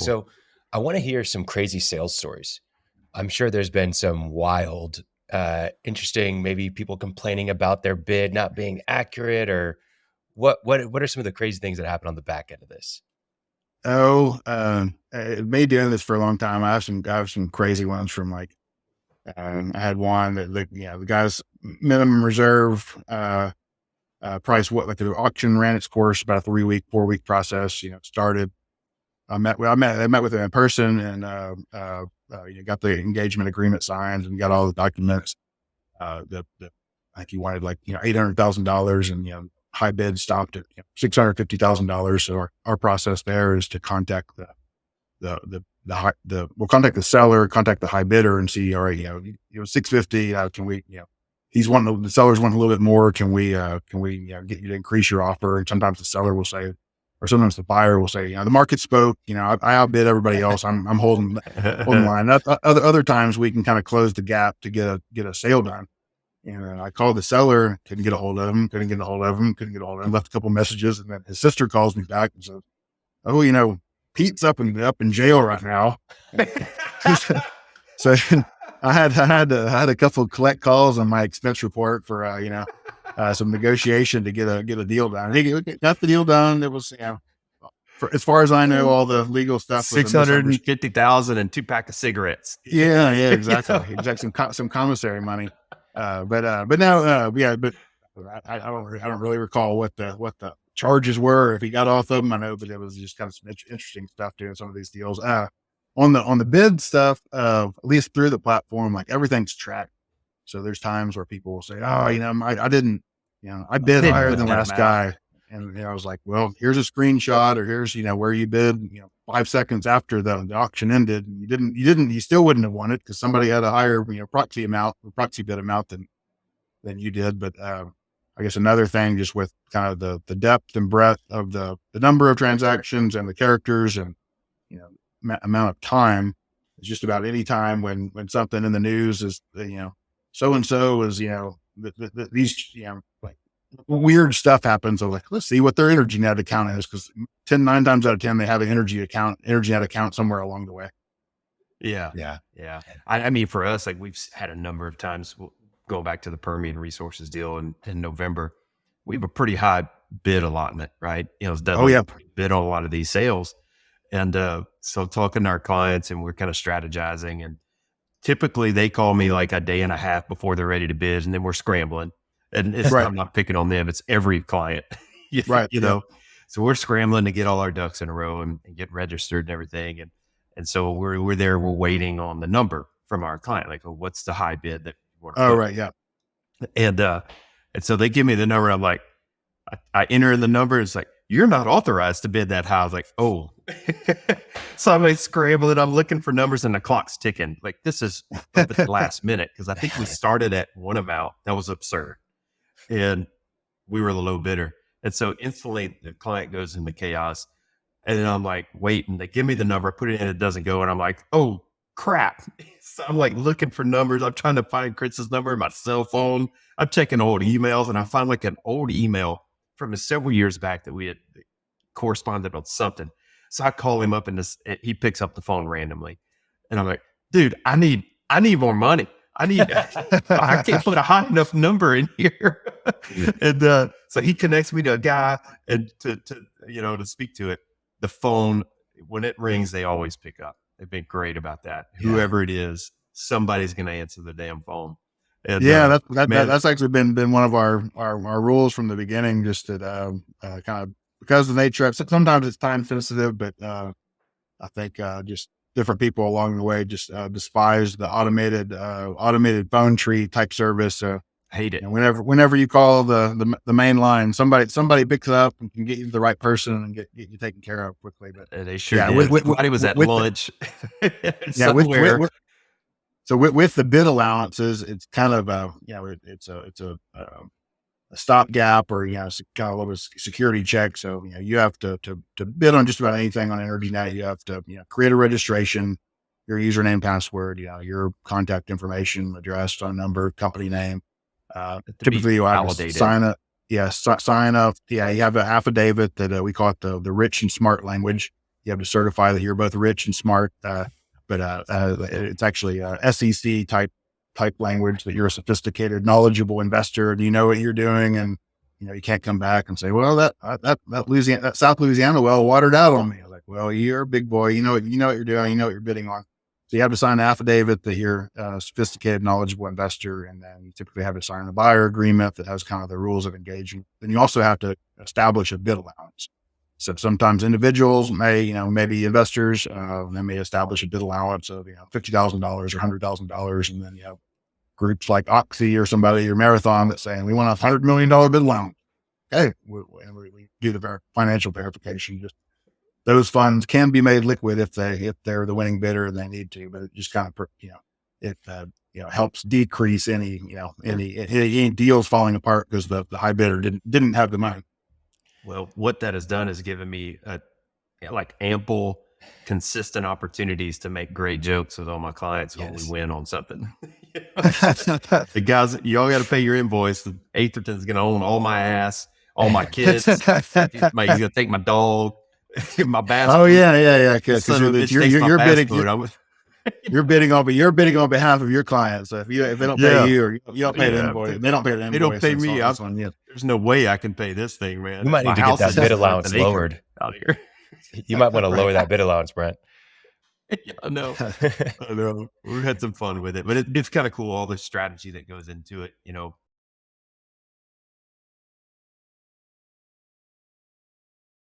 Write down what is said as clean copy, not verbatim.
So I want to hear some crazy sales stories. I'm sure there's been some wild, interesting, maybe people complaining about their bid not being accurate, or what are some of the crazy things that happen on the back end of this? Me doing this for a long time. I have some crazy ones from like, I had one that the guy's minimum reserve, price, what, like the auction ran its course, about a 3 week, 4 week process, started. I met with him in person and, got the engagement agreement signed and got all the documents. I think he wanted like, $800,000 and, high bid stopped at $650,000. So our process there is to contact we'll contact the seller, contact the high bidder and see, all right, 650, can we, the seller's wanting a little bit more. Can we, get you to increase your offer? And sometimes the seller will say, or sometimes the buyer will say, the market spoke, I outbid everybody else. I'm holding line. Other times we can kind of close the gap to get a sale done. And I called the seller, couldn't get a hold of him, left a couple messages. And then his sister calls me back and says, oh, Pete's up in jail right now. So I had a couple of collect calls on my expense report for, some negotiation to get a deal done. He got the deal done. It was, as far as I know, all the legal stuff was 650,000 and 2 pack of cigarettes. Yeah, exactly. Exactly. Some commissary money. But now, but I don't really recall what the charges were, if he got off of them. I know, but it was just kind of some interesting stuff doing some of these deals. On the bid stuff, at least through the platform, like everything's tracked. So there's times where people will say, oh, I didn't, I bid higher than last guy. And I was like, well, here's a screenshot, or here's, where you bid, 5 seconds after the auction ended. You still wouldn't have won it because somebody had a higher, proxy bid amount than you did. But, I guess another thing, just with kind of the depth and breadth of the number of transactions and the characters and, amount of time, is just about any time when something in the news is, so-and-so is, these, like, weird stuff happens. So like, let's see what their energy net account is. Cause 9 times out of 10, they have an energy net account somewhere along the way. Yeah. I mean, for us, like we've had a number of times going back to the Permian Resources deal in November, we have a pretty high bid allotment, right? It's definitely bid on a lot of these sales. And, so talking to our clients and we're kind of strategizing, and typically they call me like a day and a half before they're ready to bid. And then we're scrambling. And I'm not picking on them. It's every client, So we're scrambling to get all our ducks in a row and get registered and everything. And so we're waiting on the number from our client. Like, well, what's the high bid that you want to put? Right. Yeah. And so they give me the number. I'm like, I enter in the number. It's like, you're not authorized to bid that high. I was like, oh, so I'm like scrambling. I'm looking for numbers and the clock's ticking. Like, this is at the last minute. Cause I think we started at one amount that was absurd. And we were the low bidder. And so instantly the client goes into chaos. And then I'm like, wait, and they give me the number, I put it in, it doesn't go. And I'm like, oh crap. So I'm like looking for numbers. I'm trying to find Chris's number in my cell phone. I'm checking old emails and I find like an old email from several years back that we had corresponded on something. So I call him up and he picks up the phone randomly. And I'm like, dude, I need more money. I can't put a high enough number in here. And so he connects me to a guy and to speak to it. The phone, when it rings, they always pick up. They've been great about that. Yeah. Whoever it is, somebody's going to answer the damn phone. And, that's actually been one of our rules from the beginning, just that kind of, because of the nature of, sometimes it's time sensitive, but I think just different people along the way just despise the automated phone tree type service. Hate it. And whenever you call the main line, somebody picks it up and can get you to the right person and get you taken care of quickly. But they sure did. Somebody was at lunch. So with the bid allowances, it's kind of it's a stopgap, or kind of a security check. So you have to bid on just about anything on Energy Net. You have to create a registration, your username, password, your contact information, address, phone number, company name. Typically you have to sign up. Yeah, sign up. Yeah, you have an affidavit that we call it the rich and smart language. you have to certify that you're both rich and smart. But it's actually SEC type language that you're a sophisticated, knowledgeable investor and you know what you're doing. And, you can't come back and say, well, that South Louisiana well watered out on me. Like, well, you're a big boy. You know what you're doing. You know what you're bidding on. So you have to sign an affidavit that you're a sophisticated, knowledgeable investor. And then you typically have to sign a buyer agreement that has kind of the rules of engagement. Then you also have to establish a bid allowance. So sometimes individuals may, maybe investors, they may establish a bid allowance of, $50,000 or $100,000. And then you have groups like Oxy or somebody or Marathon that's saying, we want $100 million bid allowance. Okay. We do the financial verification. Just those funds can be made liquid if they're the winning bidder and they need to, but it just kind of, it helps decrease any deals falling apart because the high bidder didn't have the money. Well, what that has done is given me ample, consistent opportunities to make great jokes with all my clients when we win on something. The guys, y'all got to pay your invoice. Atherton's going to own all my ass, all my kids. He's going to take my dog, my bass. Oh yeah. Because you're bidding on behalf of your clients. So if they don't pay you, or you don't pay the invoice, they don't pay the invoice. They don't pay me. There's no way I can pay this thing, man. You might need to get that bid allowance lowered out here. You might want to lower that bid allowance, Brent. Yeah, I know. We've had some fun with it, but it's kind of cool. All the strategy that goes into it,